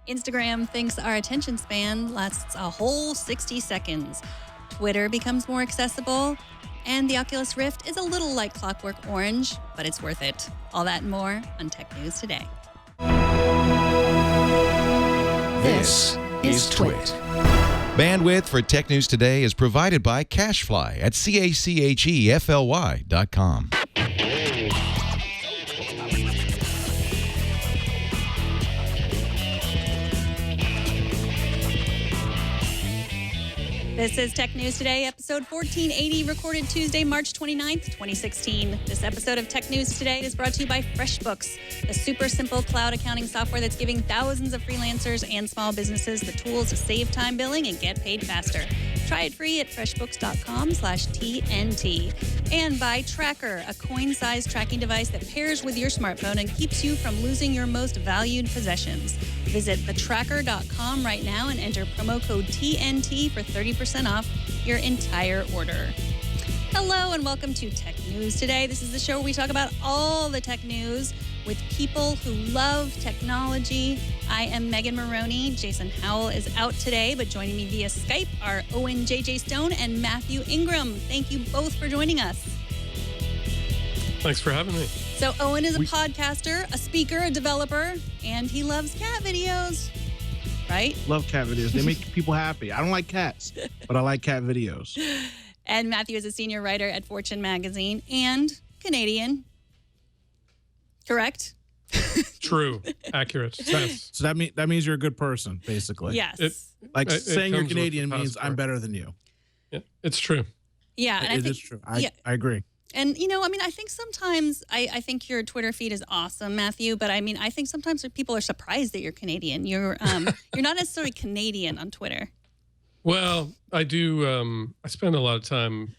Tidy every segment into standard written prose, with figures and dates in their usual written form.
Instagram thinks our attention span lasts a whole 60 seconds. Twitter becomes more accessible. And the Oculus Rift is a little like Clockwork Orange, but it's worth it. All that and more on Tech News Today. This is Twit. Bandwidth for Tech News Today is provided by CacheFly at CACHEFLY.com. This is Tech News Today, episode 1480, recorded Tuesday, March 29th, 2016. This episode of Tech News Today is brought to you by FreshBooks, the super simple cloud accounting software that's giving thousands of freelancers and small businesses the tools to save time billing and get paid faster. Try it free at freshbooks.com/TNT. And by Tracker, a coin-sized tracking device that pairs with your smartphone and keeps you from losing your most valued possessions. Visit thetracker.com right now and enter promo code TNT for 30% off your entire order. Hello and welcome to Tech News Today. This is the show where we talk about all the tech news with people who love technology. I am Megan Morrone. Jason Howell is out today, but joining me via Skype are Owen J.J. Stone and Mathew Ingram. Thank you both for joining us. Thanks for having me. So Owen is a podcaster, a speaker, a developer, and he loves cat videos, right? Love cat videos. They make people happy. I don't like cats, but I like cat videos. And Mathew is a senior writer at Fortune magazine and Canadian. Correct? True. Accurate. Yes. So that means you're a good person, basically. Yes. Saying you're Canadian means passport. I'm better than you. Yeah, it's true. Yeah. And It is true. I agree. And, I think sometimes, I think your Twitter feed is awesome, Mathew, but I think sometimes people are surprised that you're Canadian. You're not necessarily Canadian on Twitter. Well, I do. I spend a lot of time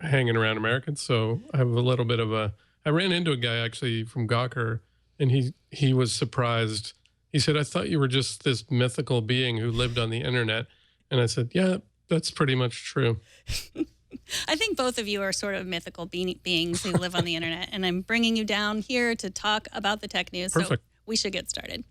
hanging around Americans, so I have a little bit of a... I ran into a guy actually from Gawker, and he was surprised. He said, I thought you were just this mythical being who lived on the internet. And I said, yeah, that's pretty much true. I think both of you are sort of mythical beings who live on the internet, and I'm bringing you down here to talk about the tech news. Perfect. So we should get started.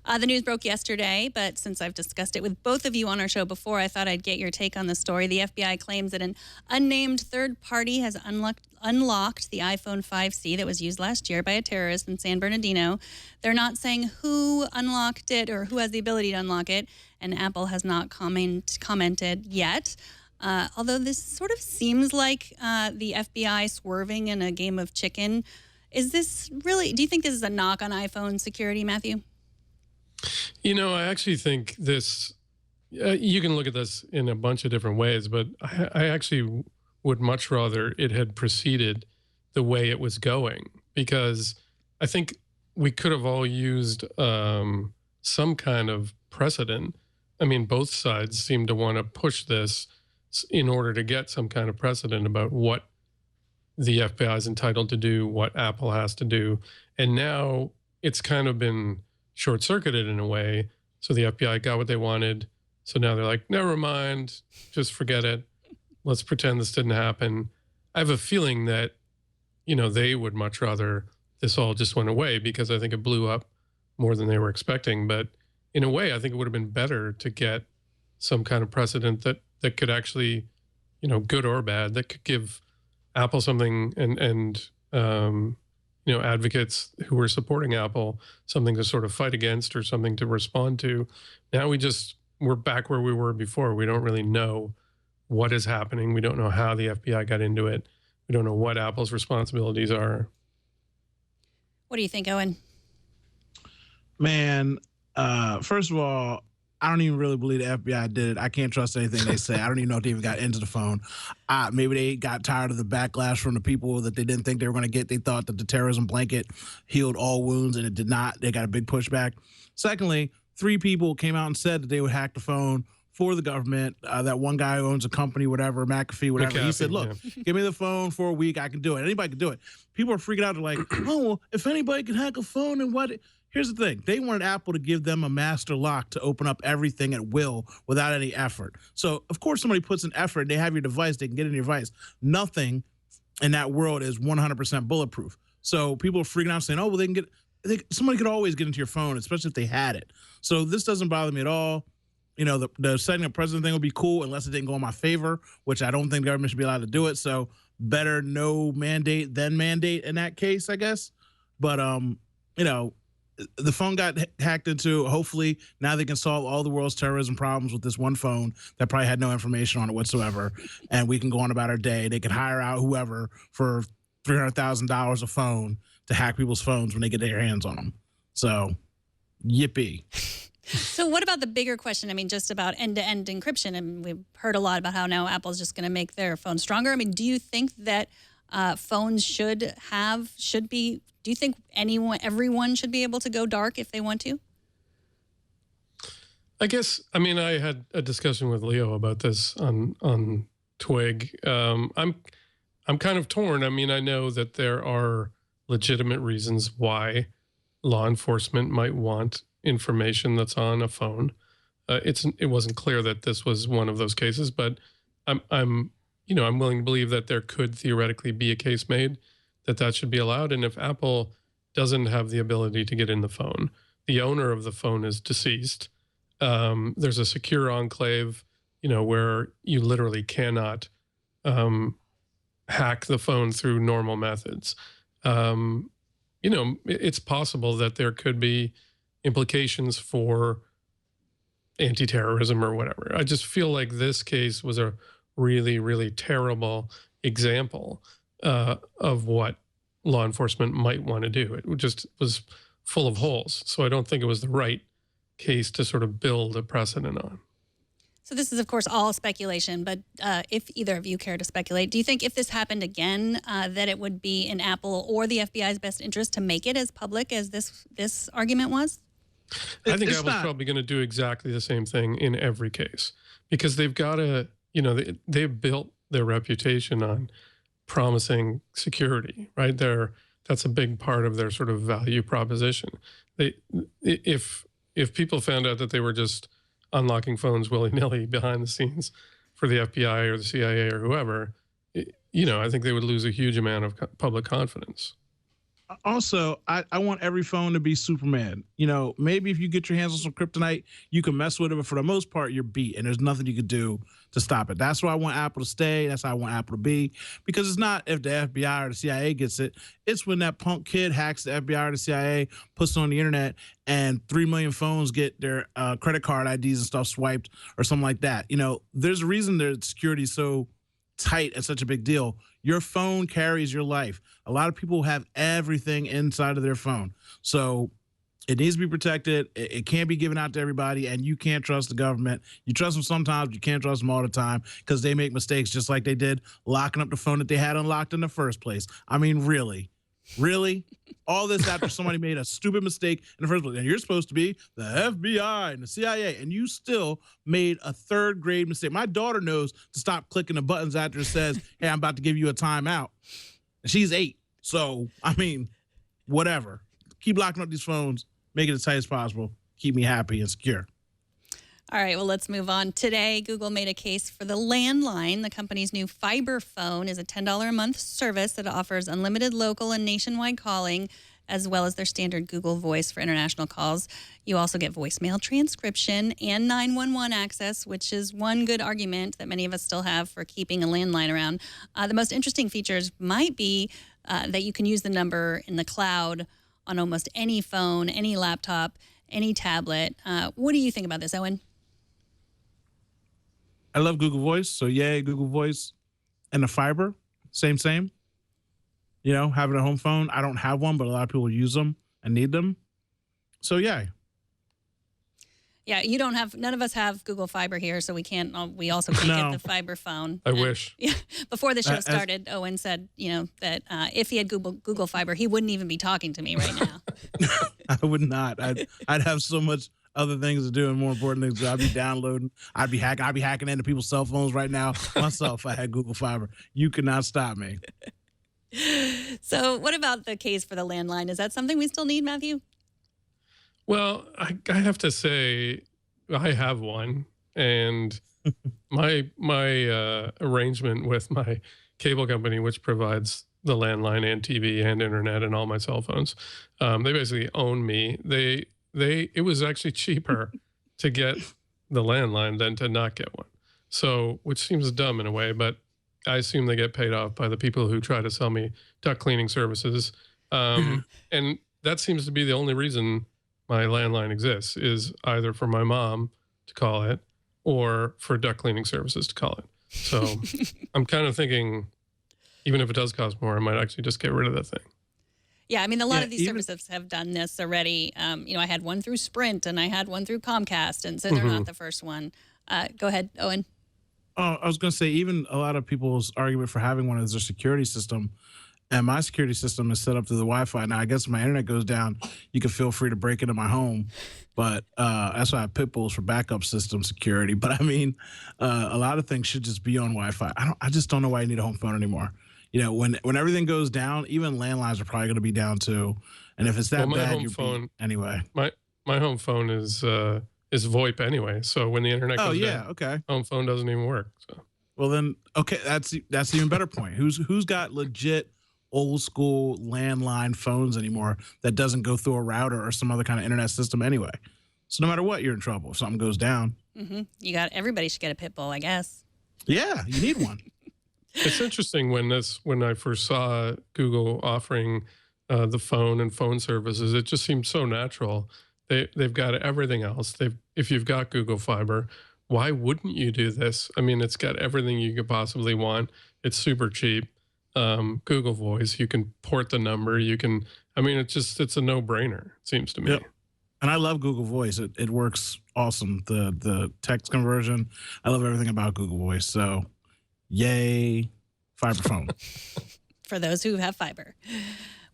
The news broke yesterday, but since I've discussed it with both of you on our show before, I thought I'd get your take on the story. The FBI claims that an unnamed third party has unlocked the iPhone 5C that was used last year by a terrorist in San Bernardino. They're not saying who unlocked it or who has the ability to unlock it, and Apple has not commented yet. Although this sort of seems like the FBI swerving in a game of chicken. Is this really, do you think this is a knock on iPhone security, Mathew? I actually think this, you can look at this in a bunch of different ways, but I actually would much rather it had proceeded the way it was going, because I think we could have all used some kind of precedent. I mean, both sides seem to want to push this in order to get some kind of precedent about what the FBI is entitled to do, what Apple has to do. And now it's kind of been short-circuited in a way. So the FBI got what they wanted. So now they're like, never mind, just forget it. Let's pretend this didn't happen. I have a feeling that, they would much rather this all just went away, because I think it blew up more than they were expecting. But in a way, I think it would have been better to get some kind of precedent that could actually, good or bad, that could give Apple something and advocates who were supporting Apple something to sort of fight against or something to respond to. Now we're back where we were before. We don't really know what is happening. We don't know how the FBI got into it. We don't know what Apple's responsibilities are. What do you think, Owen? Man, first of all, I don't even really believe the FBI did it. I can't trust anything they say. I don't even know if they even got into the phone. Maybe they got tired of the backlash from the people that they didn't think they were going to get. They thought that the terrorism blanket healed all wounds, and it did not. They got a big pushback. Secondly, 3 people came out and said that they would hack the phone for the government. That one guy who owns a company, whatever, McAfee, whatever. He said, look, give me the phone for a week. I can do it. Anybody can do it. People are freaking out. They're like, oh, well, if anybody can hack a phone, and what? Here's the thing. They wanted Apple to give them a master lock to open up everything at will without any effort. So, of course, somebody puts an effort. They have your device. They can get in your device. Nothing in that world is 100% bulletproof. So people are freaking out saying, oh, well, they can get somebody could always get into your phone, especially if they had it. So this doesn't bother me at all. You know, the setting up president thing would be cool unless it didn't go in my favor, which I don't think the government should be allowed to do it. So better no mandate than mandate in that case, I guess. But, you know, the phone got hacked into. Hopefully now they can solve all the world's terrorism problems with this one phone that probably had no information on it whatsoever. And we can go on about our day. They can hire out whoever for $300,000 a phone to hack people's phones when they get their hands on them. So, yippee. So what about the bigger question? I mean, just about end-to-end encryption. And we've heard a lot about how now Apple's just going to make their phones stronger. I mean, do you think that phones do you think everyone should be able to go dark if they want to? I guess, I mean, I had a discussion with Leo about this on Twig. I'm kind of torn. I mean, I know that there are legitimate reasons why law enforcement might want information that's on a phone. It wasn't clear that this was one of those cases, but I'm willing to believe that there could theoretically be a case made that should be allowed. And if Apple doesn't have the ability to get in the phone, the owner of the phone is deceased. There's a secure enclave, where you literally cannot hack the phone through normal methods. It's possible that there could be implications for anti-terrorism or whatever. I just feel like this case was a really, really terrible example of what law enforcement might want to do. It just was full of holes. So I don't think it was the right case to sort of build a precedent on. So this is, of course, all speculation, but if either of you care to speculate, do you think if this happened again, that it would be in Apple or the FBI's best interest to make it as public as this argument was? I think Apple's probably going to do exactly the same thing in every case, because they've got to, they've built their reputation on promising security, right? That's a big part of their sort of value proposition. If people found out that they were just unlocking phones willy-nilly behind the scenes for the FBI or the CIA or whoever, I think they would lose a huge amount of public confidence. Also, I want every phone to be Superman. Maybe if you get your hands on some kryptonite, you can mess with it, but for the most part, you're beat, and there's nothing you can do to stop it. That's why I want Apple to stay. That's how I want Apple to be, because it's not if the FBI or the CIA gets it. It's when that punk kid hacks the FBI or the CIA, puts it on the internet, and 3 million phones get their credit card IDs and stuff swiped or something like that. There's a reason that security is so tight and such a big deal. Your phone carries your life. A lot of people have everything inside of their phone. So it needs to be protected. It can't be given out to everybody, and you can't trust the government. You trust them sometimes, but you can't trust them all the time, because they make mistakes just like they did locking up the phone that they had unlocked in the first place. I mean, really? All this after somebody made a stupid mistake in the first place. And you're supposed to be the FBI and the CIA, and you still made a third-grade mistake. My daughter knows to stop clicking the buttons after it says, hey, I'm about to give you a timeout. And she's 8. So, I mean, whatever. Keep locking up these phones. Make it as tight as possible. Keep me happy and secure. All right, well, let's move on. Today, Google made a case for the landline. The company's new fiber phone is a $10 a month service that offers unlimited local and nationwide calling, as well as their standard Google Voice for international calls. You also get voicemail transcription and 911 access, which is one good argument that many of us still have for keeping a landline around. The most interesting features might be that you can use the number in the cloud on almost any phone, any laptop, any tablet. What do you think about this, Owen? I love Google Voice, so yay, Google Voice. And the fiber, same. Having a home phone, I don't have one, but a lot of people use them and need them. So yay. Yeah, none of us have Google Fiber here, so we also can't get the fiber phone. I wish. Yeah, before the show started, Owen said, that if he had Google Fiber, he wouldn't even be talking to me right now. I would not. I'd have so much other things to do and more important things. I'd be downloading. I'd be hacking into people's cell phones right now myself if I had Google Fiber. You could not stop me. So what about the case for the landline? Is that something we still need, Mathew? Well, I have to say, I have one, and my arrangement with my cable company, which provides the landline and TV and internet and all my cell phones. They basically own me. It was actually cheaper to get the landline than to not get one. So, which seems dumb in a way, but I assume they get paid off by the people who try to sell me duct cleaning services. And that seems to be the only reason my landline exists, is either for my mom to call it or for duct cleaning services to call it. So I'm kind of thinking, even if it does cost more, I might actually just get rid of that thing. Yeah, I mean, a lot of these services have done this already. I had one through Sprint and I had one through Comcast, and so they're not the first one. Go ahead, Owen. Oh, I was going to say, even a lot of people's argument for having one is their security system. And my security system is set up to the Wi-Fi. Now, I guess if my internet goes down, you can feel free to break into my home. But that's why I have pit bulls for backup system security. But I mean, a lot of things should just be on Wi-Fi. I just don't know why you need a home phone anymore. When everything goes down, even landlines are probably going to be down too. And if it's that bad, anyway. My home phone is VoIP anyway. So when the internet goes down, okay, home phone doesn't even work. So. Well then, okay, that's even better point. Who's got legit old school landline phones anymore that doesn't go through a router or some other kind of internet system anyway? So no matter what, you're in trouble if something goes down. Everybody should get a pit bull, I guess. Yeah, you need one. It's interesting when I first saw Google offering the phone and phone services, it just seemed so natural. They've got everything else. If you've got Google Fiber, why wouldn't you do this? I mean, it's got everything you could possibly want. It's super cheap. Google Voice, you can port the number. It's a no-brainer, it seems to me. Yep. And I love Google Voice. It works awesome. The text conversion. I love everything about Google Voice. So, yay, fiber phone. For those who have fiber.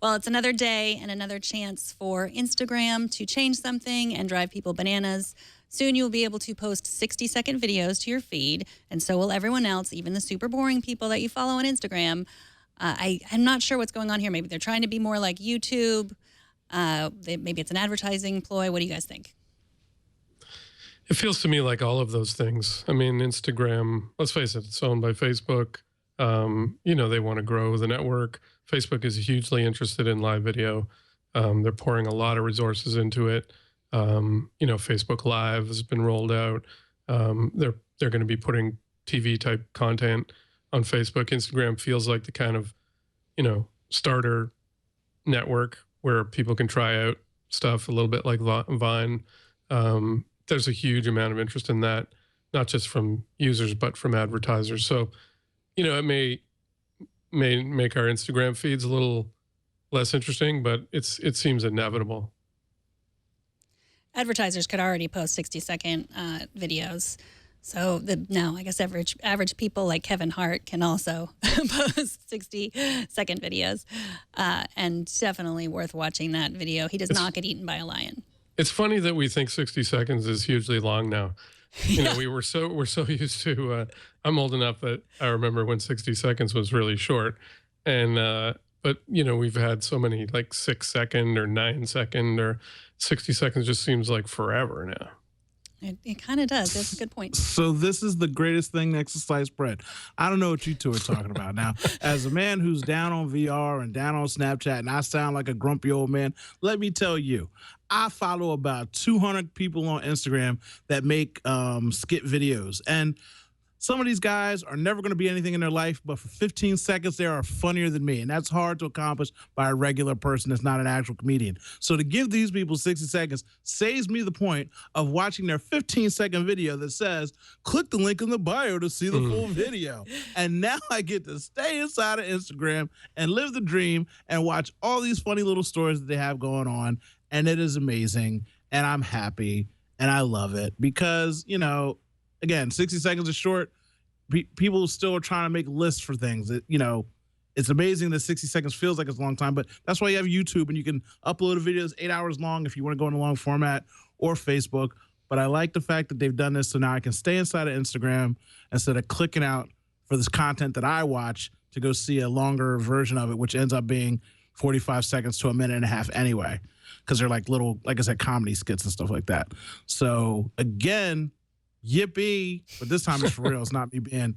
Well, it's another day and another chance for Instagram to change something and drive people bananas. Soon you'll be able to post 60-second videos to your feed, and so will everyone else, even the super boring people that you follow on Instagram. I'm not sure what's going on here. Maybe they're trying to be more like YouTube. Maybe it's an advertising ploy. What do you guys think? It feels to me like all of those things. I mean, Instagram, let's face it, it's owned by Facebook. They want to grow the network. Facebook is hugely interested in live video. They're pouring a lot of resources into it. Facebook Live has been rolled out. They're going to be putting TV type content on Facebook. Instagram feels like the kind of, starter network where people can try out stuff a little bit like Vine. There's a huge amount of interest in that, not just from users, but from advertisers. So, it may make our Instagram feeds a little less interesting, but it seems inevitable. Advertisers could already post 60-second videos. So now I guess average people like Kevin Hart can also post 60-second videos, and definitely worth watching that video. He does not get eaten by a lion. It's funny that we think 60 seconds is hugely long now. We're so used to. I'm old enough that I remember when 60 seconds was really short, and but we've had so many like 6-second or 9-second or 60 seconds just seems like forever now. It kind of does. That's a good point. So this is the greatest thing next to sliced bread. I don't know what you two are talking about. Now, as a man who's down on VR and down on Snapchat, and I sound like a grumpy old man, let me tell you, I follow about 200 people on Instagram that make skit videos. And some of these guys are never going to be anything in their life, but for 15 seconds, they are funnier than me. And that's hard to accomplish by a regular person that's not an actual comedian. So to give these people 60 seconds saves me the point of watching their 15-second video that says, click the link in the bio to see the full video. And now I get to stay inside of Instagram and live the dream and watch all these funny little stories that they have going on. And it is amazing. And I'm happy. And I love it because, again, 60 seconds is short. People still are trying to make lists for things. It's amazing that 60 seconds feels like it's a long time, but that's why you have YouTube and you can upload videos 8 hours long if you want to go in a long format, or Facebook. But I like the fact that they've done this, so now I can stay inside of Instagram instead of clicking out for this content that I watch to go see a longer version of it, which ends up being 45 seconds to a minute and a half anyway, because they're like little, like I said, comedy skits and stuff like that. So again, yippee, but this time it's for real. It's not me being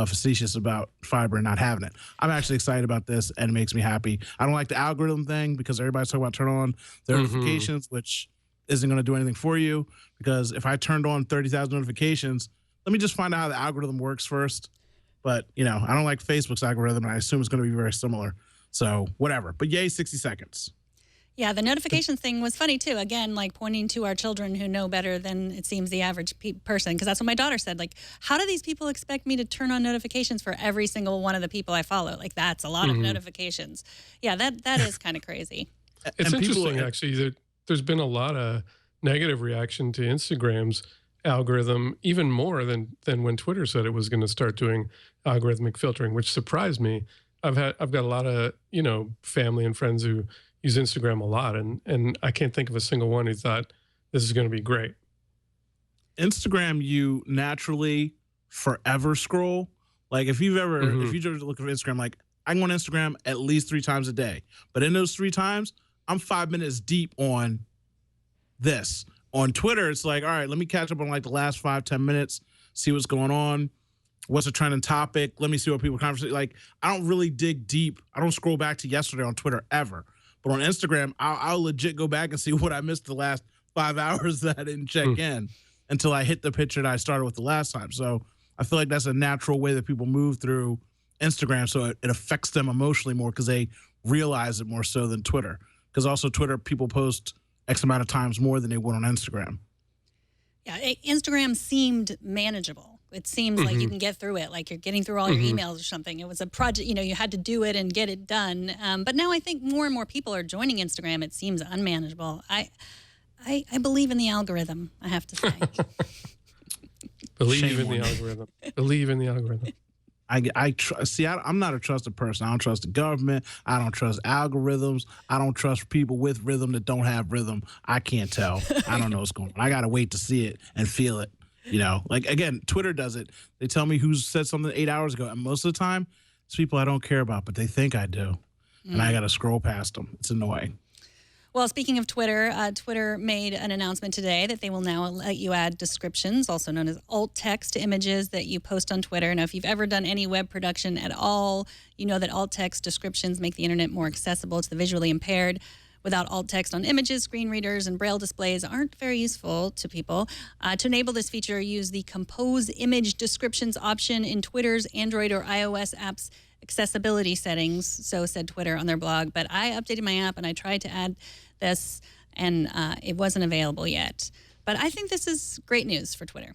facetious about fiber and not having it. I'm actually excited about this, and it makes me happy. I don't like the algorithm thing because everybody's talking about turn on the notifications, which isn't going to do anything for you. Because if I turned on 30,000 notifications, let me just find out how the algorithm works first. But, I don't like Facebook's algorithm, and I assume it's going to be very similar. So whatever. But yay, 60 seconds. Yeah, the notification thing was funny, too. Again, like pointing to our children who know better than it seems the average person, because that's what my daughter said. Like, how do these people expect me to turn on notifications for every single one of the people I follow? Like, that's a lot of notifications. Yeah, that is kind of crazy. It's interesting, actually, that there's been a lot of negative reaction to Instagram's algorithm, even more than when Twitter said it was going to start doing algorithmic filtering, which surprised me. I've got a lot of, family and friends who use Instagram a lot, and I can't think of a single one who thought this is going to be great. Instagram, you naturally forever scroll. Like if you ever look at Instagram, like I go on Instagram at least 3 times a day, but in those 3 times, I'm 5 minutes deep on this. On Twitter, it's like, all right, let me catch up on like the last 5-10 minutes, see what's going on. What's a trending topic? Let me see what people conversate. Like, I don't really dig deep. I don't scroll back to yesterday on Twitter ever. But on Instagram, I'll legit go back and see what I missed the last 5 hours that I didn't check in until I hit the picture that I started with the last time. So I feel like that's a natural way that people move through Instagram. So it affects them emotionally more because they realize it more so than Twitter. Because also Twitter, people post X amount of times more than they would on Instagram. Yeah, Instagram seemed manageable. It seems like you can get through it, like you're getting through all your emails or something. It was a project, you had to do it and get it done. But now I think more and more people are joining Instagram. It seems unmanageable. I believe in the algorithm, I have to say. Believe in the algorithm. Believe in the algorithm. I'm not a trusted person. I don't trust the government. I don't trust algorithms. I don't trust people with rhythm that don't have rhythm. I can't tell. I don't know what's going on. I got to wait to see it and feel it. Like, again, Twitter does it. They tell me who said something 8 hours ago. And most of the time, it's people I don't care about, but they think I do. And I got to scroll past them. It's annoying. Well, speaking of Twitter, Twitter made an announcement today that they will now let you add descriptions, also known as alt text, to images that you post on Twitter. Now, if you've ever done any web production at all, you know that alt text descriptions make the internet more accessible to the visually impaired. Without alt text on images, screen readers and braille displays aren't very useful to people. To enable this feature, use the Compose Image Descriptions option in Twitter's Android or iOS apps accessibility settings, so said Twitter on their blog. But I updated my app and I tried to add this, and it wasn't available yet. But I think this is great news for Twitter.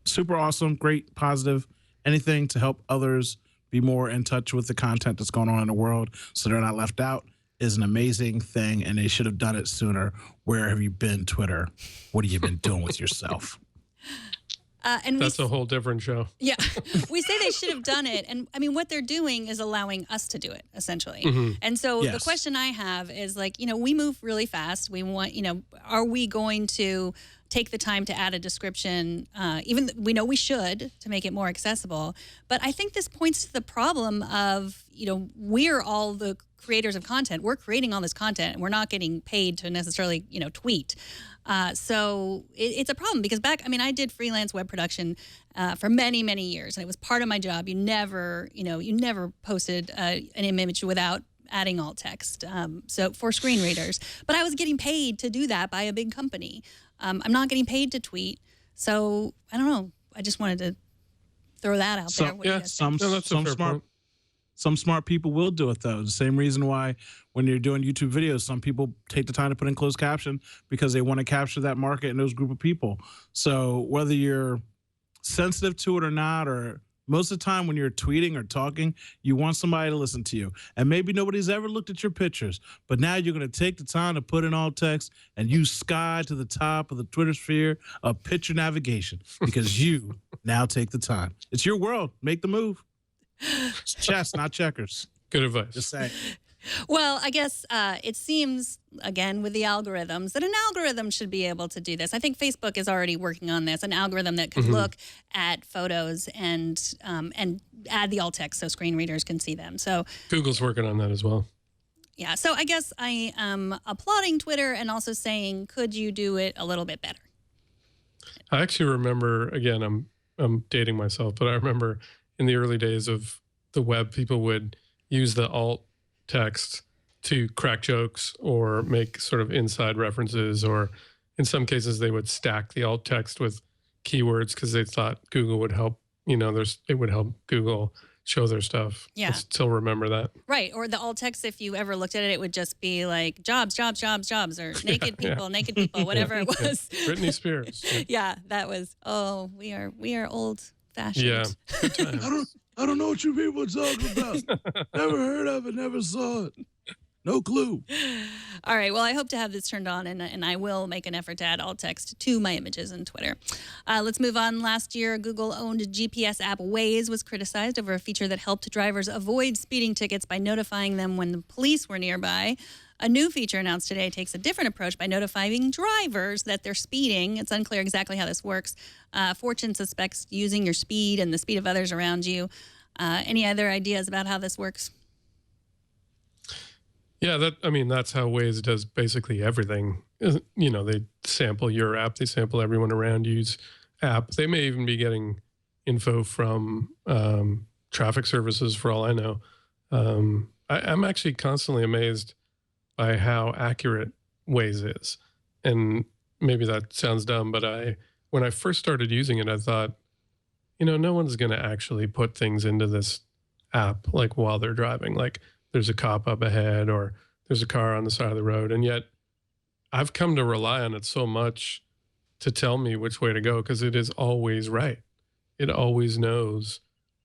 Super awesome, great, positive, anything to help others be more in touch with the content that's going on in the world so they're not left out is an amazing thing, and they should have done it sooner. Where have you been, Twitter? What have you been doing with yourself? And that's a whole different show. Yeah. We say they should have done it. And I mean, what they're doing is allowing us to do it, essentially. And so the question I have is like, we move really fast. We want, are we going to take the time to add a description, even we know we should, to make it more accessible. But I think this points to the problem of, we're all the creators of content. We're creating all this content and we're not getting paid to necessarily, tweet. So it's a problem because I did freelance web production for many, many years, and it was part of my job. You never posted an image without adding alt text. So for screen readers, but I was getting paid to do that by a big company. I'm not getting paid to tweet. So I don't know. I just wanted to throw that out there. What do you guys think? Some smart people will do it, though. The same reason why when you're doing YouTube videos, some people take the time to put in closed caption because they want to capture that market and those group of people. So whether you're sensitive to it or not, or most of the time when you're tweeting or talking, you want somebody to listen to you. And maybe nobody's ever looked at your pictures, but now you're going to take the time to put in alt text and use sky to the top of the Twitter sphere of picture navigation because you now take the time. It's your world. Make the move. It's chess, not checkers. Good advice. Just saying. Well, I guess it seems, again, with the algorithms, that an algorithm should be able to do this. I think Facebook is already working on this, an algorithm that could look at photos and add the alt text so screen readers can see them. So Google's working on that as well. Yeah, so I guess I am applauding Twitter and also saying, could you do it a little bit better? I actually remember, again, I'm I'm dating myself, but I remember in the early days of the web, people would use the alt text to crack jokes or make sort of inside references, or in some cases they would stack the alt text with keywords because they thought Google would help, it would help Google show their stuff. Yeah. I still remember that. Right. Or the alt text, if you ever looked at it, it would just be like jobs, jobs, jobs, jobs, or naked people, naked people, whatever it was. Britney Spears. Yeah, that was, we are old fashioned. Yeah. Good times. I don't know what you people are talking about. Never heard of it, never saw it. No clue. All right. Well, I hope to have this turned on, and I will make an effort to add alt text to my images on Twitter. Let's move on. Last year, Google-owned GPS app Waze was criticized over a feature that helped drivers avoid speeding tickets by notifying them when the police were nearby. A new feature announced today takes a different approach by notifying drivers that they're speeding. It's unclear exactly how this works. Fortune suspects using your speed and the speed of others around you. Any other ideas about how this works? Yeah, that's how Waze does basically everything. They sample your app, they sample everyone around you's app. They may even be getting info from traffic services, for all I know. I'm actually constantly amazed by how accurate Waze is. And maybe that sounds dumb, but when I first started using it, I thought, no one's going to actually put things into this app like while they're driving. Like, there's a cop up ahead or there's a car on the side of the road. And yet I've come to rely on it so much to tell me which way to go, because it is always right. It always knows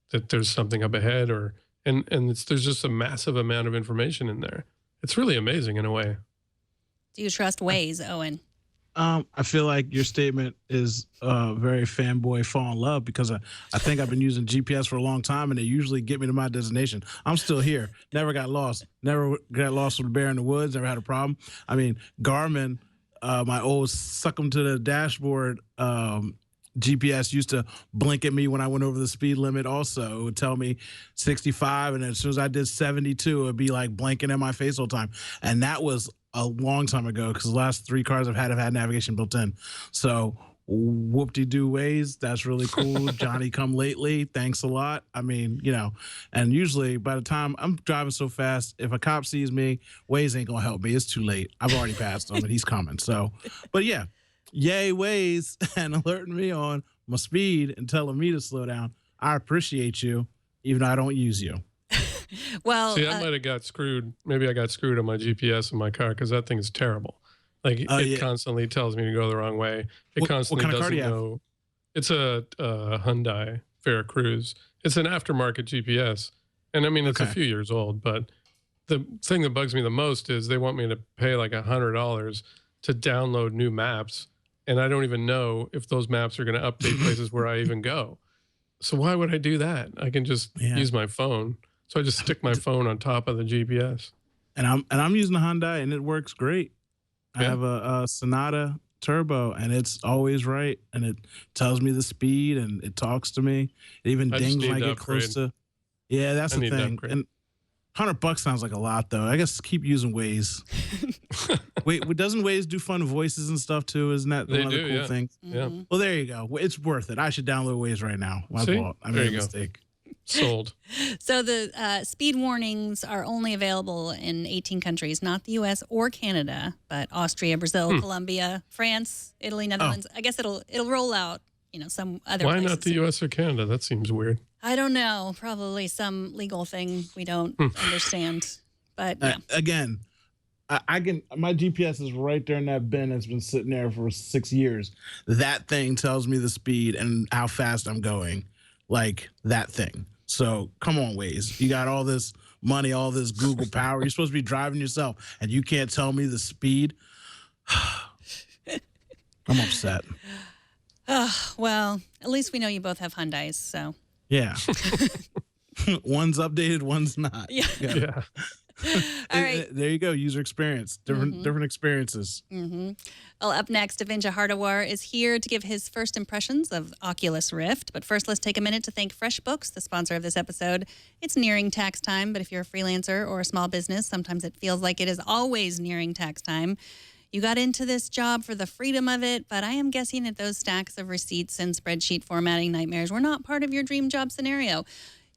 that there's something up ahead, and there's just a massive amount of information in there. It's really amazing in a way. Do you trust Waze, Owen? I feel like your statement is very fanboy fall in love, because I think I've been using GPS for a long time, and they usually get me to my destination. I'm still here. Never got lost. Never got lost with a bear in the woods. Never had a problem. I mean, Garmin, my old suck 'em to the dashboard GPS used to blink at me when I went over the speed limit also. It would tell me 65, and as soon as I did 72, it would be like blinking in my face all the time. And that was a long time ago, because the last 3 cars I've had navigation built in. So whoop-de-doo Waze, that's really cool. Johnny come lately, thanks a lot. I mean, and usually by the time I'm driving so fast, if a cop sees me, Waze ain't gonna help me. It's too late. I've already passed him and he's coming. So, but yeah, yay Waze, and alerting me on my speed and telling me to slow down. I appreciate you, even though I don't use you. Well, see, I might have got screwed. Maybe I got screwed on my GPS in my car, because that thing is terrible. Like, it constantly tells me to go the wrong way. It constantly what kind of car do you doesn't have? know. It's a Hyundai Veracruz. It's an aftermarket GPS, and I mean it's a few years old. But the thing that bugs me the most is they want me to pay like $100 to download new maps, and I don't even know if those maps are going to update places where I even go. So why would I do that? I can just use my phone. So I just stick my phone on top of the GPS. And I'm using the Hyundai, and it works great. I have a Sonata Turbo, and it's always right, and it tells me the speed, and it talks to me. It even dings when I get close to. Yeah, that's the thing. And $100 sounds like a lot, though. I guess keep using Waze. Wait, doesn't Waze do fun voices and stuff too? Isn't that one of the cool things? Yeah. Well, there you go. It's worth it. I should download Waze right now. My fault. I made a mistake. Sold. So the speed warnings are only available in 18 countries, not the U.S. or Canada, but Austria, Brazil, Colombia, France, Italy, Netherlands. I guess it'll roll out, some other Why places. not the U.S. or Canada? That seems weird. I don't know. Probably some legal thing we don't understand. But yeah. Again, I can. My GPS is right there in that bin. It's been sitting there for 6 years. That thing tells me the speed and how fast I'm going. Like that thing. So come on, Waze. You got all this money, all this Google power. You're supposed to be driving yourself, and you can't tell me the speed. I'm upset. Well, at least we know you both have Hyundais, so. Yeah. One's updated, one's not. Yeah. All right. There you go. User experience. Different experiences. Well, up next, Devindra Hardiwar is here to give his first impressions of Oculus Rift. But first, let's take a minute to thank FreshBooks, the sponsor of this episode. It's nearing tax time, but if you're a freelancer or a small business, sometimes it feels like it is always nearing tax time. You got into this job for the freedom of it, but I am guessing that those stacks of receipts and spreadsheet formatting nightmares were not part of your dream job scenario.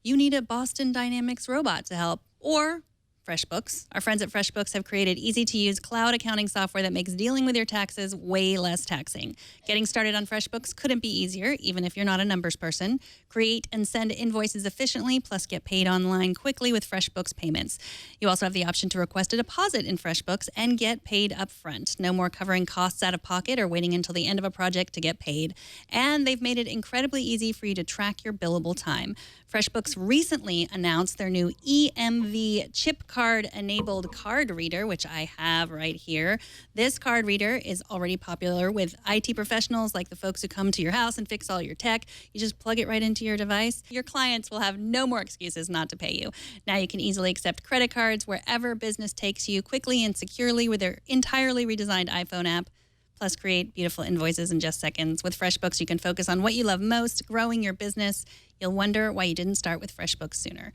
You need a Boston Dynamics robot to help, or FreshBooks. Our friends at FreshBooks have created easy-to-use cloud accounting software that makes dealing with your taxes way less taxing. Getting started on FreshBooks couldn't be easier, even if you're not a numbers person. Create and send invoices efficiently, plus get paid online quickly with FreshBooks payments. You also have the option to request a deposit in FreshBooks and get paid upfront. No more covering costs out of pocket or waiting until the end of a project to get paid. And they've made it incredibly easy for you to track your billable time. FreshBooks recently announced their new EMV chip card-enabled card reader, which I have right here. This card reader is already popular with IT professionals, like the folks who come to your house and fix all your tech. You just plug it right into your device. Your clients will have no more excuses not to pay you. Now you can easily accept credit cards wherever business takes you, quickly and securely with their entirely redesigned iPhone app. Plus, create beautiful invoices in just seconds. With FreshBooks, you can focus on what you love most, growing your business. You'll wonder why you didn't start with FreshBooks sooner.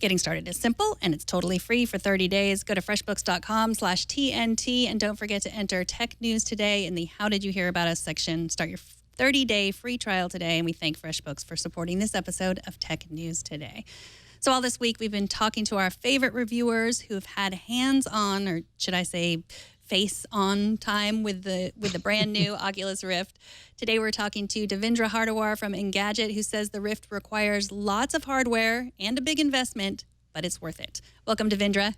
Getting started is simple, and it's totally free for 30 days. Go to freshbooks.com/TNT, and don't forget to enter Tech News Today in the How Did You Hear About Us section. Start your 30-day free trial today, and we thank FreshBooks for supporting this episode of Tech News Today. So all this week, we've been talking to our favorite reviewers who've had hands-on, or should I say face-on time with the brand new Oculus Rift. Today we're talking to Devindra Hardiwar from Engadget, who says the Rift requires lots of hardware and a big investment, but it's worth it. Welcome, Devindra.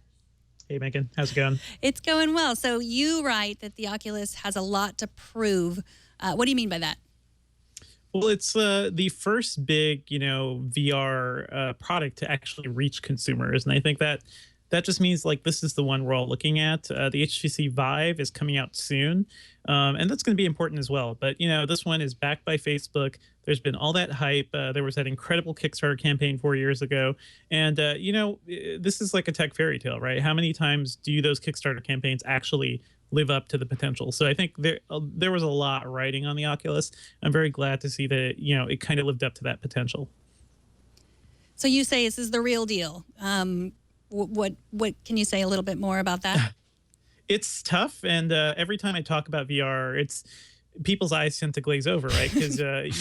Hey, Megan. How's it going? It's going well. So you write that the Oculus has a lot to prove. What do you mean by that? Well, it's the first big, VR product to actually reach consumers, and I think that just means like this is the one we're all looking at. The HTC Vive is coming out soon, and that's going to be important as well. But this one is backed by Facebook. There's been all that hype. There was that incredible Kickstarter campaign 4 years ago, and this is like a tech fairy tale, right? How many times do those Kickstarter campaigns actually live up to the potential? So I think there was a lot riding on the Oculus. I'm very glad to see that it kind of lived up to that potential. So you say this is the real deal. What can you say a little bit more about that? It's tough, and every time I talk about VR, people's eyes tend to glaze over, right? Because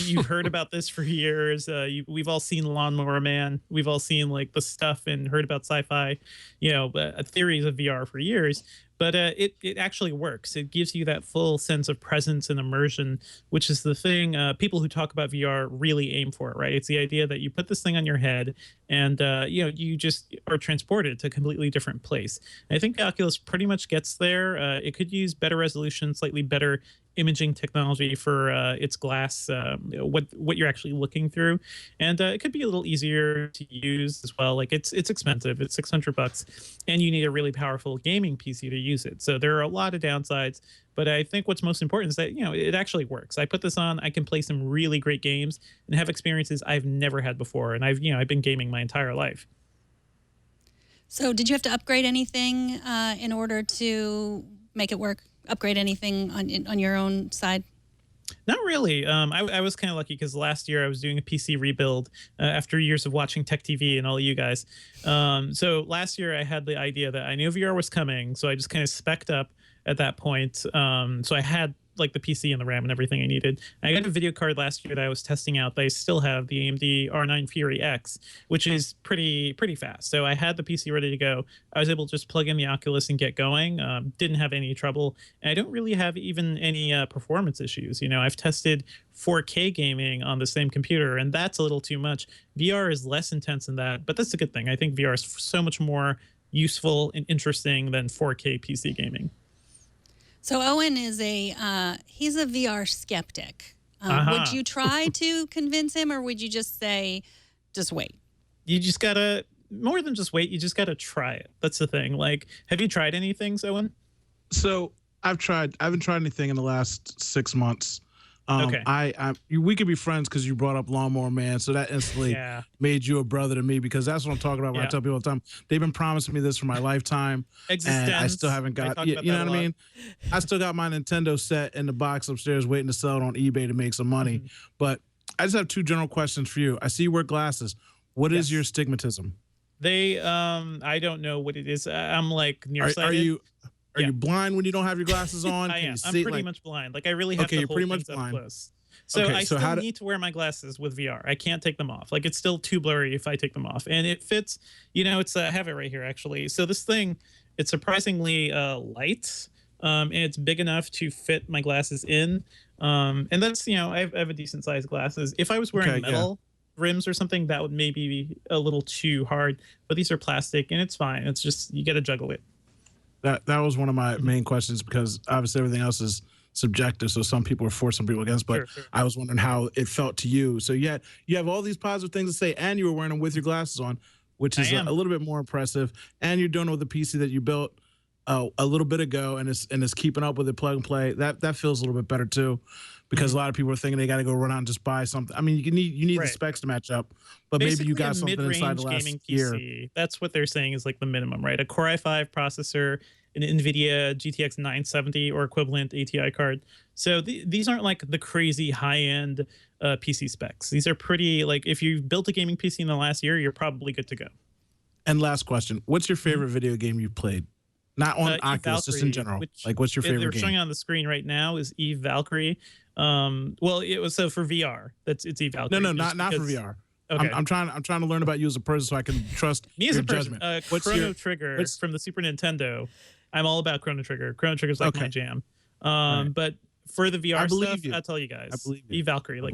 you've heard about this for years. We've all seen Lawnmower Man. We've all seen like the stuff and heard about sci-fi, theories of VR for years. But it actually works. It gives you that full sense of presence and immersion, which is the thing people who talk about VR really aim for, right? It's the idea that you put this thing on your head and, you just are transported to a completely different place. And I think the Oculus pretty much gets there. It could use better resolution, slightly better imaging technology for its glass, what you're actually looking through, and it could be a little easier to use as well. Like it's expensive, it's $600, and you need a really powerful gaming PC to use it. So there are a lot of downsides, but I think what's most important is that it actually works. I put this on, I can play some really great games and have experiences I've never had before, and I've been gaming my entire life. So did you have to upgrade anything in order to make it work? Upgrade anything on your own side? Not really. I was kind of lucky because last year I was doing a PC rebuild after years of watching Tech TV and all of you guys. So last year I had the idea that I knew VR was coming, so I just kind of spec'd up at that point. So I had like the PC and the RAM and everything I needed. I got a video card last year that I was testing out. That I still have the AMD R9 Fury X, which is pretty fast. So I had the PC ready to go. I was able to just plug in the Oculus and get going. Didn't have any trouble. And I don't really have even any performance issues. I've tested 4K gaming on the same computer, and that's a little too much. VR is less intense than that, but that's a good thing. I think VR is so much more useful and interesting than 4K PC gaming. So Owen is he's a VR skeptic. Would you try to convince him, or would you just say, just wait? You just gotta, more than just wait, you just gotta try it. That's the thing. Like, have you tried anything, Owen? So I haven't tried anything in the last 6 months. Okay. We could be friends because you brought up Lawnmower Man, so that instantly made you a brother to me, because that's what I'm talking about when I tell people all the time. They've been promising me this for my lifetime, and I still haven't got. You know what I mean? I still got my Nintendo set in the box upstairs, waiting to sell it on eBay to make some money. Mm-hmm. But I just have two general questions for you. I see you wear glasses. What is your stigmatism? I don't know what it is. I'm like nearsighted. Are you blind when you don't have your glasses on? I Can am. you I'm see, pretty like, much blind. Like I really have okay, to you're hold pretty much things up blind. close. So Okay, I so still need to wear my glasses with VR. I can't take them off. Like it's still too blurry if I take them off. And it fits, it's I have it right here actually. So this thing, it's surprisingly light. And it's big enough to fit my glasses in. And that's, I have a decent sized glasses. If I was wearing metal rims or something, that would maybe be a little too hard. But these are plastic and it's fine. It's just, you got to juggle it. That was one of my main questions, because obviously everything else is subjective. So some people are for, some people against. But Sure. I was wondering how it felt to you. So you have all these positive things to say, and you were wearing them with your glasses on, which is a little bit more impressive. And you're doing it with the PC that you built a little bit ago, and it's keeping up with it, plug and play. That feels a little bit better too, because a lot of people are thinking they got to go run out and just buy something. I mean, you need the specs to match up, but Basically, maybe you got a something inside the last gaming year. PC. That's what they're saying is like the minimum, right? A Core i5 processor, an NVIDIA GTX 970 or equivalent ATI card. So these aren't like the crazy high-end PC specs. These are pretty, like, if you've built a gaming PC in the last year, you're probably good to go. And last question, what's your favorite video game you've played? Not on Oculus, just in general. Like, what's your favorite they're game? showing on the screen right now is Eve Valkyrie. Well, it was so for VR. It's Eve Valkyrie. No, not for VR. Okay. I'm trying to learn about you as a person so I can trust me as your a person. judgment. Chrono Trigger from the Super Nintendo. I'm all about Chrono Trigger. Chrono Trigger's like my jam. But for the VR stuff, I'll tell you guys. I believe you. Eve Valkyrie. Like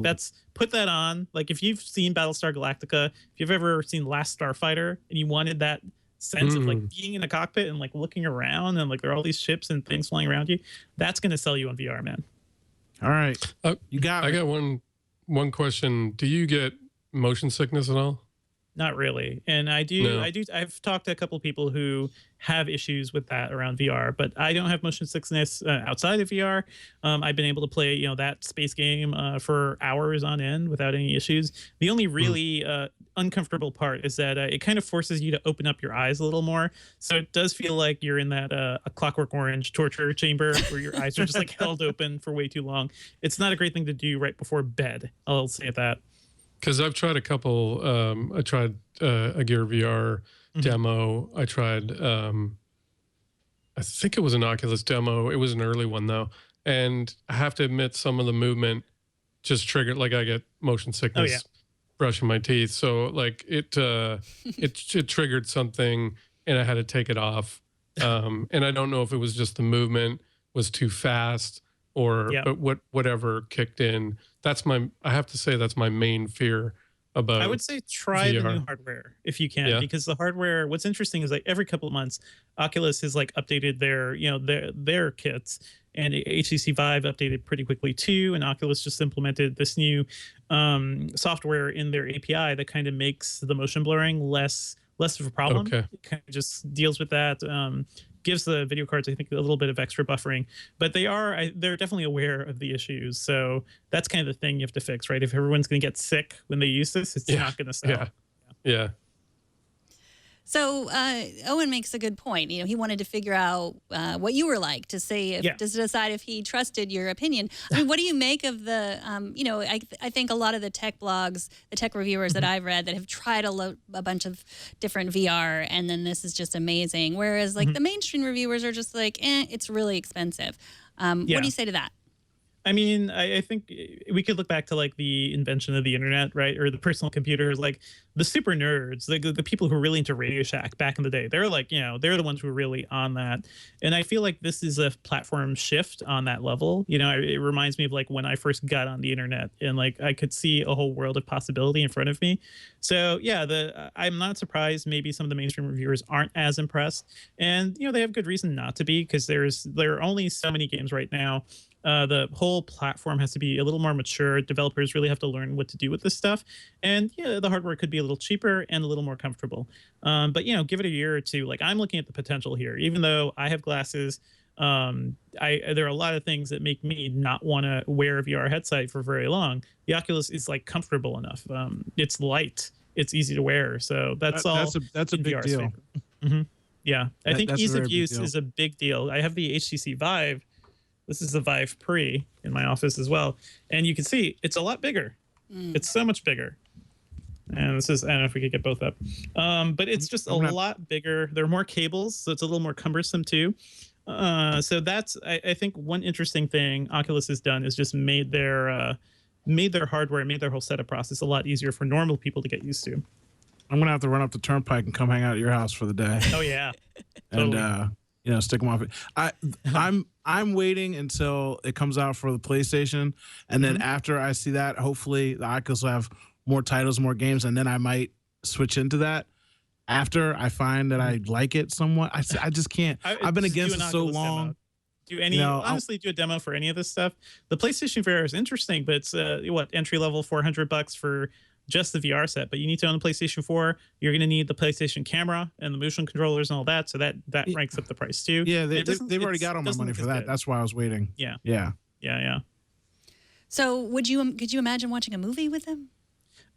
put that on. Like if you've seen Battlestar Galactica, if you've ever seen Last Starfighter and you wanted that sense of like being in a cockpit and like looking around and like there are all these ships and things flying around you, that's gonna sell you on VR, man. All right. You got I got one question. Do you get motion sickness at all? Not really. And I've talked to a couple of people who have issues with that around VR, but I don't have motion sickness outside of VR. I've been able to play, that space game for hours on end without any issues. The only really uncomfortable part is that it kind of forces you to open up your eyes a little more. So it does feel like you're in that a Clockwork Orange torture chamber where your eyes are just like held open for way too long. It's not a great thing to do right before bed. I'll say that. Because I've tried a couple. I tried a Gear VR demo. I tried. I think it was an Oculus demo. It was an early one though, and I have to admit, some of the movement just triggered. Like I get motion sickness brushing my teeth. So like it triggered something, and I had to take it off. And I don't know if it was just the movement was too fast or whatever kicked in. I have to say that's my main fear about I would say try VR. the new hardware if you can, because the hardware, what's interesting is like every couple of months, Oculus has like updated their kits, and HTC Vive updated pretty quickly too. And Oculus just implemented this new software in their API that kind of makes the motion blurring less of a problem. Okay. It kind of just deals with that. Gives the video cards, I think, a little bit of extra buffering, but they're definitely aware of the issues. So that's kind of the thing you have to fix, right? If everyone's going to get sick when they use this, it's not going to sell. Yeah. So Owen makes a good point. He wanted to figure out what you were like to say, to decide if he trusted your opinion. I mean, what do you make of the, I think a lot of the tech blogs, the tech reviewers that I've read that have tried a bunch of different VR, and then this is just amazing. Whereas like the mainstream reviewers are just like, it's really expensive. What do you say to that? I mean, I think we could look back to like the invention of the internet, right? Or the personal computers, like the super nerds, the people who were really into Radio Shack back in the day. They're like, they're the ones who were really on that. And I feel like this is a platform shift on that level. It reminds me of like when I first got on the internet and like I could see a whole world of possibility in front of me. So yeah, I'm not surprised maybe some of the mainstream reviewers aren't as impressed. And, they have good reason not to be, because there are only so many games right now. The whole platform has to be a little more mature. Developers really have to learn what to do with this stuff. And the hardware could be a little cheaper and a little more comfortable. But, give it a year or two. Like I'm looking at the potential here, even though I have glasses. There are a lot of things that make me not want to wear a VR headset for very long. The Oculus is like comfortable enough. It's light. It's easy to wear. So that's a big deal. Yeah. I think ease of use deal. is a big deal. I have the HTC Vive. This is the Vive Pre in my office as well. And you can see it's a lot bigger. It's so much bigger. And this is, I don't know if we could get both up. But it's just a lot bigger. There are more cables, so it's a little more cumbersome too. So that's I think one interesting thing Oculus has done is just made their hardware, made their whole setup process a lot easier for normal people to get used to. I'm gonna have to run up the turnpike and come hang out at your house for the day. Oh yeah, and totally. stick them off. I'm waiting until it comes out for the PlayStation, and then after I see that, hopefully the Oculus will have more titles, more games, and then I might switch into that. After I find that I like it somewhat, I just can't. I've been against it so long. Demo. Honestly, do a demo for any of this stuff. The PlayStation VR is interesting, but it's entry level $400 for just the VR set. But you need to own the PlayStation 4. You're going to need the PlayStation camera and the motion controllers and all that. So that ranks up the price too. Yeah, they've already got all my money for that. That's why I was waiting. Yeah. So could you imagine watching a movie with them?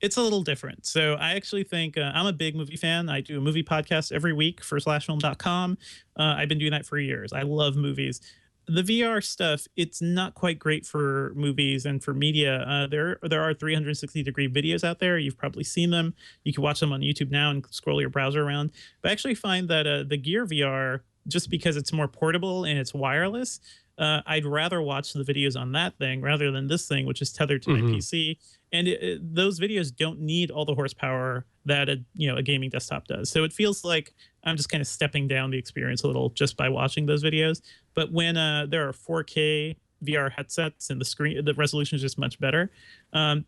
It's a little different. So I actually think I'm a big movie fan. I do a movie podcast every week for slashfilm.com. I've been doing that for years. I love movies. The VR stuff, it's not quite great for movies and for media. There are 360-degree videos out there. You've probably seen them. You can watch them on YouTube now and scroll your browser around. But I actually find that the Gear VR, just because it's more portable and it's wireless, I'd rather watch the videos on that thing rather than this thing, which is tethered to my PC. And those videos don't need all the horsepower that a gaming desktop does. So it feels like I'm just kind of stepping down the experience a little just by watching those videos. But when there are 4K VR headsets and the resolution is just much better,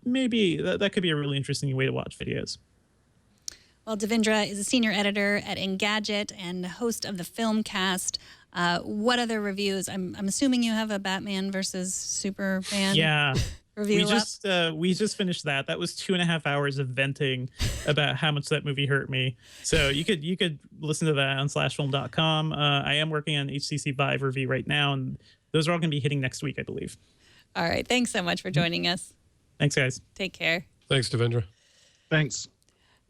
maybe that could be a really interesting way to watch videos. Well, Devindra is a senior editor at Engadget and host of the Filmcast. What other reviews? I'm assuming you have a Batman versus Superman. Yeah. Review we just finished that. That was 2.5 hours of venting about how much that movie hurt me. So you could listen to that on slashfilm.com. I am working on HTC Vive review right now, and those are all going to be hitting next week, I believe. All right. Thanks so much for joining us. Thanks, guys. Take care. Thanks, Devindra. Thanks.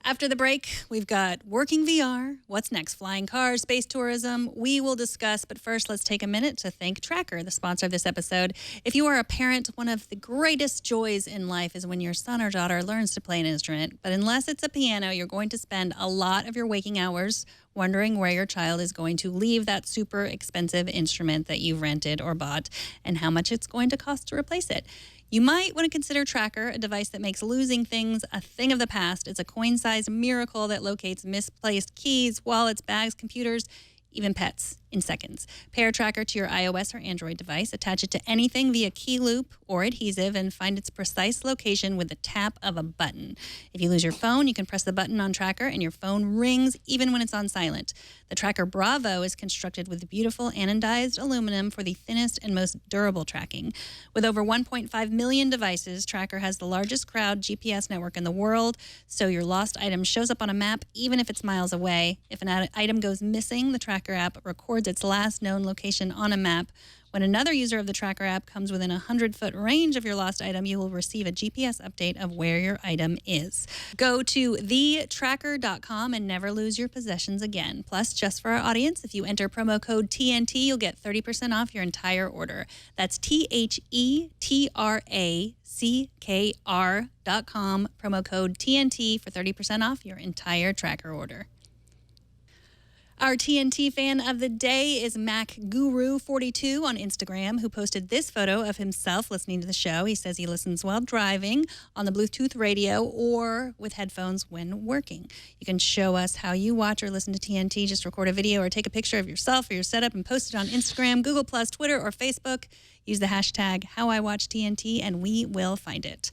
After the break, we've got working VR, what's next, flying cars, space tourism. We will discuss, but first, let's take a minute to thank Tracker, the sponsor of this episode. If you are a parent, one of the greatest joys in life is when your son or daughter learns to play an instrument. But unless it's a piano, you're going to spend a lot of your waking hours wondering where your child is going to leave that super expensive instrument that you've rented or bought and how much it's going to cost to replace it. You might want to consider Tracker, a device that makes losing things a thing of the past. It's a coin-sized miracle that locates misplaced keys, wallets, bags, computers, even pets, in seconds. Pair Tracker to your iOS or Android device, attach it to anything via key loop or adhesive, and find its precise location with the tap of a button. If you lose your phone, you can press the button on Tracker and your phone rings even when it's on silent. The Tracker Bravo is constructed with beautiful anodized aluminum for the thinnest and most durable tracking. With over 1.5 million devices, Tracker has the largest crowd GPS network in the world, so your lost item shows up on a map even if it's miles away. If an item goes missing, the Tracker app records its last known location on a map. When another user of the Tracker app comes within a 100-foot range of your lost item, you will receive a GPS update of where your item is. Go to thetracker.com and never lose your possessions again. Plus, just for our audience, if you enter promo code TNT, you'll get 30% off your entire order. That's TheTracker.com, promo code TNT for 30% off your entire Tracker order. Our TNT fan of the day is MacGuru42 on Instagram, who posted this photo of himself listening to the show. He says he listens while driving, on the Bluetooth radio, or with headphones when working. You can show us how you watch or listen to TNT. Just record a video or take a picture of yourself or your setup and post it on Instagram, Google+, Twitter, or Facebook. Use the hashtag HowIWatchTNT, and we will find it.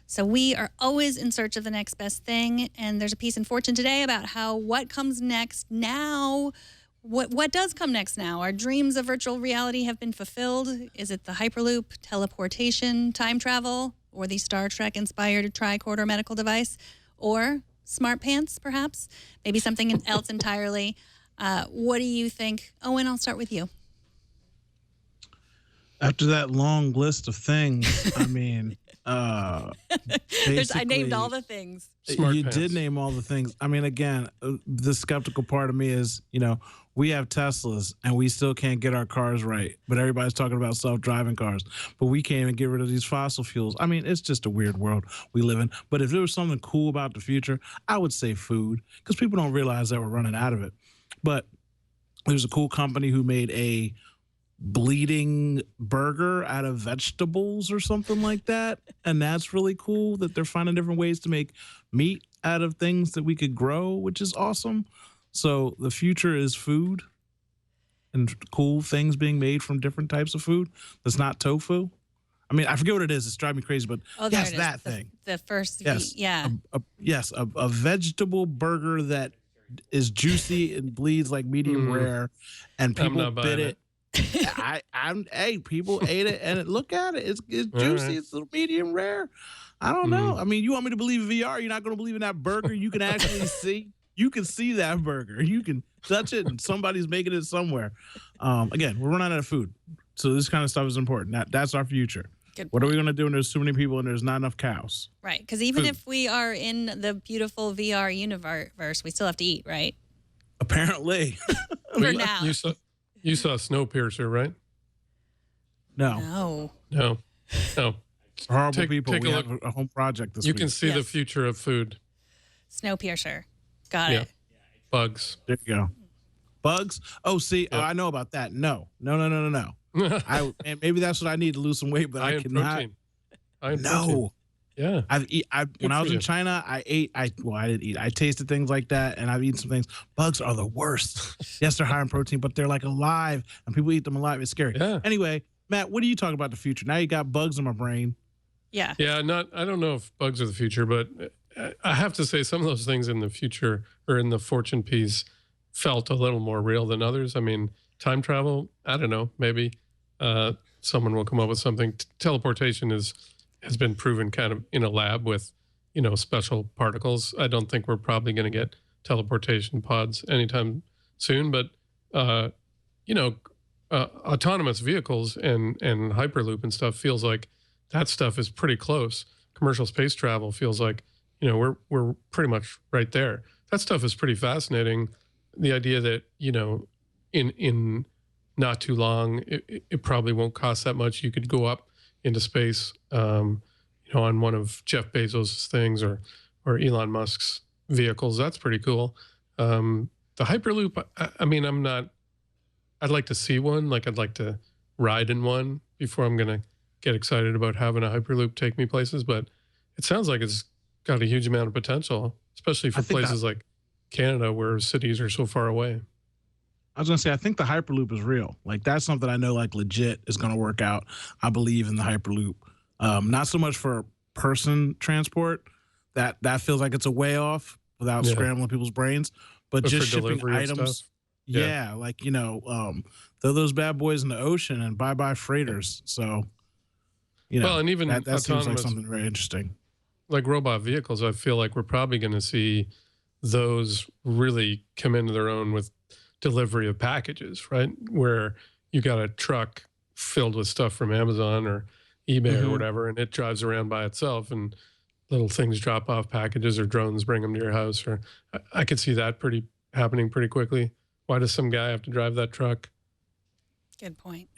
So we are always in search of the next best thing, and there's a piece in Fortune today about what comes next now. What does come next now? Our dreams of virtual reality have been fulfilled. Is it the Hyperloop, teleportation, time travel, or the Star Trek-inspired tricorder medical device, or smart pants, perhaps? Maybe something else entirely. What do you think? Owen, I'll start with you. After that long list of things, I mean... I named all the things. You did name all the things. I mean, again, the skeptical part of me is, we have Teslas and we still can't get our cars right. But everybody's talking about self-driving cars. But we can't even get rid of these fossil fuels. I mean, it's just a weird world we live in. But if there was something cool about the future, I would say food, because people don't realize that we're running out of it. But There's a cool company who made a bleeding burger out of vegetables or something like that. And that's really cool that they're finding different ways to make meat out of things that we could grow, which is awesome. So the future is food and cool things being made from different types of food that's not tofu. I mean, I forget what it is. It's driving me crazy, but yes, that thing. The first, yes, a vegetable burger that is juicy and bleeds like medium rare, and people bit it. People ate it, and look at it. It's juicy. Right. It's a little medium rare. I don't know. I mean, you want me to believe in VR? You're not going to believe in that burger. You can actually see. You can see that burger. You can touch it, and somebody's making it somewhere. Again, we're running out of food, so this kind of stuff is important. That's our future. What are we going to do when there's too many people and there's not enough cows? Right, because even if we are in the beautiful VR universe, we still have to eat, right? Apparently. For now. You saw Snowpiercer, right? No. Horrible people. We have a home project this week. You can see the future of food. Snowpiercer. Got it. Bugs. There you go. Bugs? Oh, see, I know about that. No. And maybe that's what I need to lose some weight, but I cannot. Protein. Yeah. When I was in China, I didn't eat. I tasted things like that, and I've eaten some things. Bugs are the worst. Yes, they're high in protein, but they're like alive, and people eat them alive. It's scary. Yeah. Anyway, Matt, what are you talking about the future? Now you got bugs in my brain. Yeah. Yeah. I don't know if bugs are the future, but I have to say some of those things in the future or in the fortune piece felt a little more real than others. I mean, time travel, I don't know, maybe someone will come up with something. Teleportation has been proven kind of in a lab with, special particles. I don't think we're probably going to get teleportation pods anytime soon, but, autonomous vehicles and Hyperloop and stuff feels like that stuff is pretty close. Commercial space travel feels like, we're pretty much right there. That stuff is pretty fascinating. The idea that, in not too long, it probably won't cost that much. You could go up into space, on one of Jeff Bezos' things or Elon Musk's vehicles. That's pretty cool. The Hyperloop, I'd like to see one. Like I'd like to ride in one before I'm going to get excited about having a Hyperloop take me places. But it sounds like it's got a huge amount of potential, especially for places like Canada where cities are so far away. I was going to say, I think the Hyperloop is real. Like, that's something I know, like, legit is going to work out. I believe in the Hyperloop. Not so much for person transport. That feels like it's a way off without scrambling people's brains. But just shipping items. Yeah, like, throw those bad boys in the ocean and bye-bye freighters. So, well, and even that seems like something very interesting. Like robot vehicles, I feel like we're probably going to see those really come into their own with delivery of packages, right? Where you got a truck filled with stuff from Amazon or eBay or whatever, and it drives around by itself and little things drop off packages or drones bring them to your house. Or I could see that happening pretty quickly. Why does some guy have to drive that truck? Good point.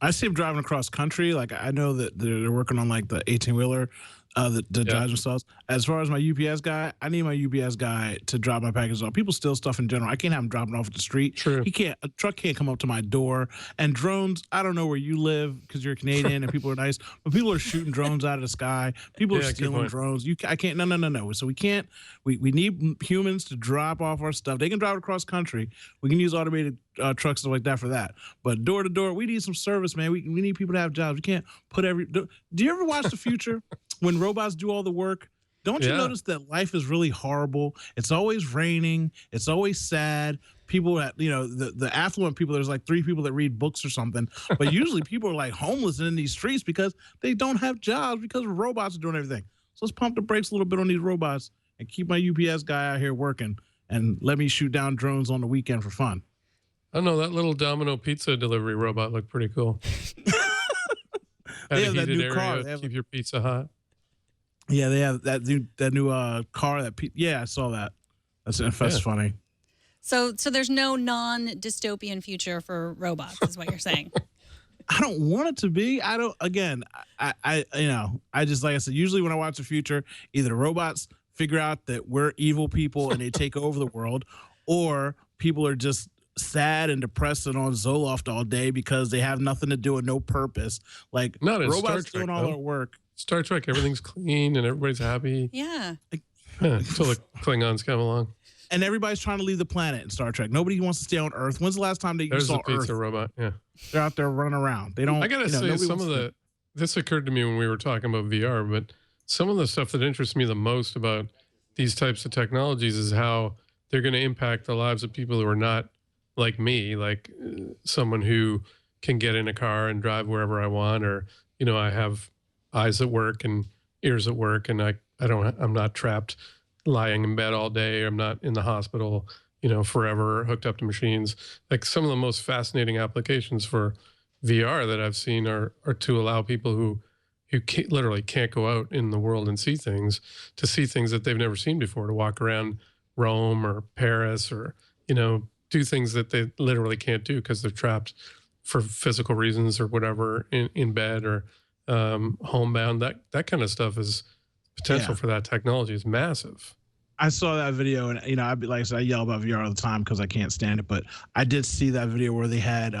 I see him driving across country. Like, I know that they're working on like the 18-wheeler that drives themselves. As far as my UPS guy, I need my UPS guy to drop my packages off. People steal stuff in general. I can't have him dropping off at the street. True. A truck can't come up to my door. And drones, I don't know where you live because you're Canadian and people are nice, but people are shooting drones out of the sky. People are stealing drones. I can't. No. So we can't. We need humans to drop off our stuff. They can drive it across country. We can use automated trucks and like that for that. But door to door, we need some service, man. We need people to have jobs. We can't put do you ever watch The Future? When robots do all the work, don't you notice that life is really horrible? It's always raining. It's always sad. People that, the affluent people, there's like 3 people that read books or something. But usually people are like homeless in these streets because they don't have jobs because robots are doing everything. So let's pump the brakes a little bit on these robots and keep my UPS guy out here working and let me shoot down drones on the weekend for fun. I don't know. That little Domino pizza delivery robot looked pretty cool. They have that new car. Keep your pizza hot. Yeah, they have that new car. I saw that. That's funny. So there's no non-dystopian future for robots, is what you're saying. I don't want it to be. I don't. Again, I just, like I said, usually when I watch the future, either robots figure out that we're evil people and they take over the world, or people are just sad and depressed and on Zoloft all day because they have nothing to do and no purpose. Like Not in Star robots Trek, doing all though. their work. Star Trek, everything's clean and everybody's happy. Yeah. Until the Klingons come along. And everybody's trying to leave the planet in Star Trek. Nobody wants to stay on Earth. When's the last time you There's saw the pizza Earth? robot. Yeah. They're out there running around. They don't. I gotta say, nobody some wants of to- the this occurred to me when we were talking about VR, but some of the stuff that interests me the most about these types of technologies is how they're going to impact the lives of people who are not like me, like someone who can get in a car and drive wherever I want, or I have eyes at work and ears at work, and I'm not trapped lying in bed all day. I'm not in the hospital, forever hooked up to machines. Like some of the most fascinating applications for VR that I've seen are to allow people who literally can't go out in the world and see things, to see things that they've never seen before, to walk around Rome or Paris, or do things that they literally can't do because they're trapped for physical reasons or whatever in bed or homebound. That kind of stuff is potential for that technology is massive. I saw that video, and I'd be like I said, I yell about VR all the time because I can't stand it. But I did see that video where they had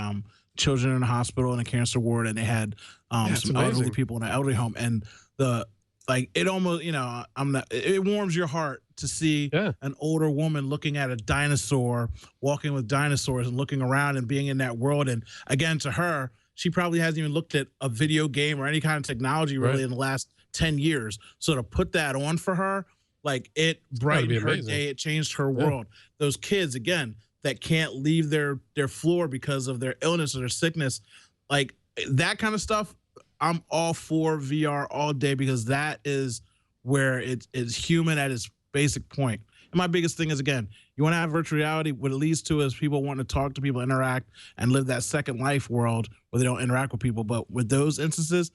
children in a hospital in a cancer ward, and they had some elderly people in an elderly home, and it almost it warms your heart to see an older woman looking at a dinosaur, walking with dinosaurs and looking around and being in that world. And again, to her, she probably hasn't even looked at a video game or any kind of technology really in the last 10 years. So to put that on for her, like, it brightened her day, it changed her world. Those kids, again, that can't leave their floor because of their illness or their sickness, like that kind of stuff, I'm all for VR all day, because that is where it is human at its basic point. And my biggest thing is, again, you want to have virtual reality. What it leads to is people wanting to talk to people, interact, and live that second life world where they don't interact with people. But with those instances,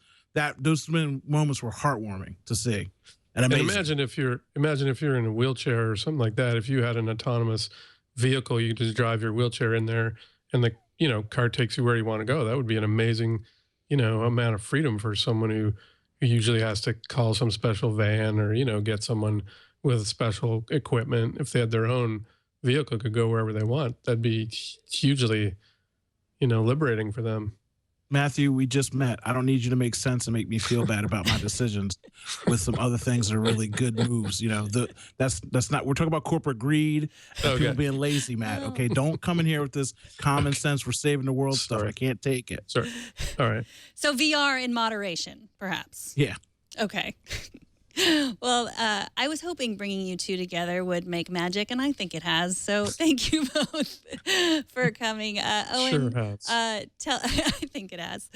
those moments were heartwarming to see. And imagine if you're in a wheelchair or something like that. If you had an autonomous vehicle, you could just drive your wheelchair in there, and the car takes you where you want to go. That would be an amazing, amount of freedom for someone who usually has to call some special van or get someone with special equipment. If they had their own vehicle, could go wherever they want. That'd be hugely, liberating for them. Mathew, we just met. I don't need you to make sense and make me feel bad about my decisions with some other things that are really good moves. That's not, we're talking about corporate greed and people being lazy, Matt. Okay, don't come in here with this common sense, we're saving the world stuff. I can't take it. Sorry. All right. So VR in moderation, perhaps. Yeah. Okay. Well, I was hoping bringing you two together would make magic, and I think it has. So thank you both for coming. Owen, sure has. I think it has.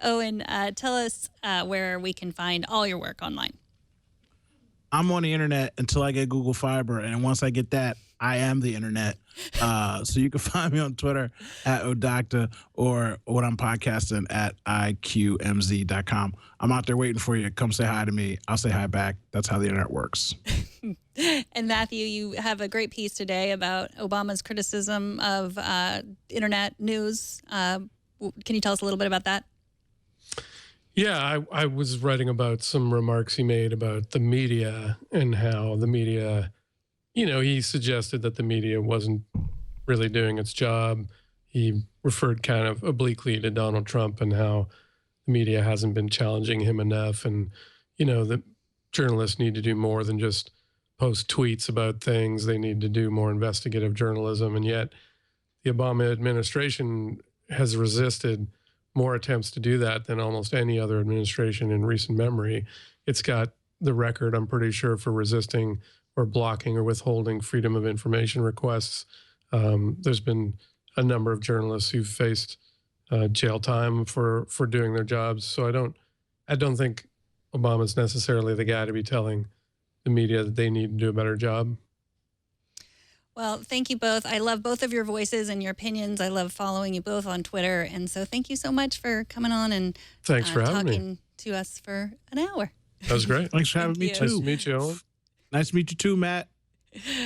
Owen, tell us where we can find all your work online. I'm on the internet until I get Google Fiber, and once I get that, I am the internet. So you can find me on Twitter at Odocta, or when I'm podcasting at IQMZ.com. I'm out there waiting for you. Come say hi to me. I'll say hi back. That's how the internet works. And Mathew, you have a great piece today about Obama's criticism of internet news. Can you tell us a little bit about that? Yeah, I was writing about some remarks he made about the media and how the media, he suggested that the media wasn't really doing its job. He referred kind of obliquely to Donald Trump and how the media hasn't been challenging him enough. And, the journalists need to do more than just post tweets about things. They need to do more investigative journalism. And yet the Obama administration has resisted more attempts to do that than almost any other administration in recent memory. It's got the record, I'm pretty sure, for resisting or blocking or withholding freedom of information requests. There's been a number of journalists who've faced jail time for doing their jobs. So I don't think Obama's necessarily the guy to be telling the media that they need to do a better job. Well, thank you both. I love both of your voices and your opinions. I love following you both on Twitter. And so thank you so much for coming on and thanks for having talking me to us for an hour. That was great. Thanks for having me, you. too. Nice to meet you, Owen. Nice to meet you, too, Matt.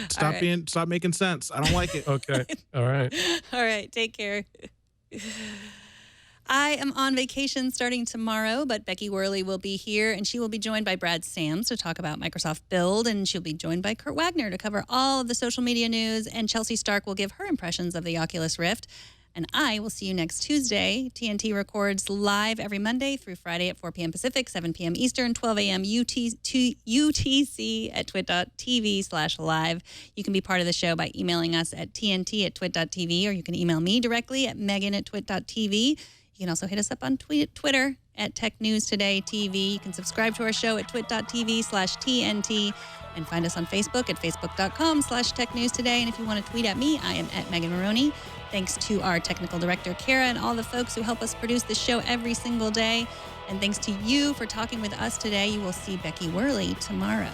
Stop making sense. I don't like it. Okay. All right. All right. Take care. I am on vacation starting tomorrow, but Becky Worley will be here, and she will be joined by Brad Sams to talk about Microsoft Build, and she'll be joined by Kurt Wagner to cover all of the social media news, and Chelsea Stark will give her impressions of the Oculus Rift. And I will see you next Tuesday. TNT records live every Monday through Friday at 4 p.m. Pacific, 7 p.m. Eastern, 12 a.m. UTC at twit.tv/live. You can be part of the show by emailing us at tnt@twit.tv, or you can email me directly at megan@twit.tv. You can also hit us up on Twitter at Tech News Today TV. You can subscribe to our show at twit.tv/TNT and find us on Facebook at facebook.com/Tech News Today. And if you want to tweet at me, I am at Megan Morrone. Thanks to our technical director, Kara, and all the folks who help us produce the show every single day. And thanks to you for talking with us today. You will see Becky Worley tomorrow.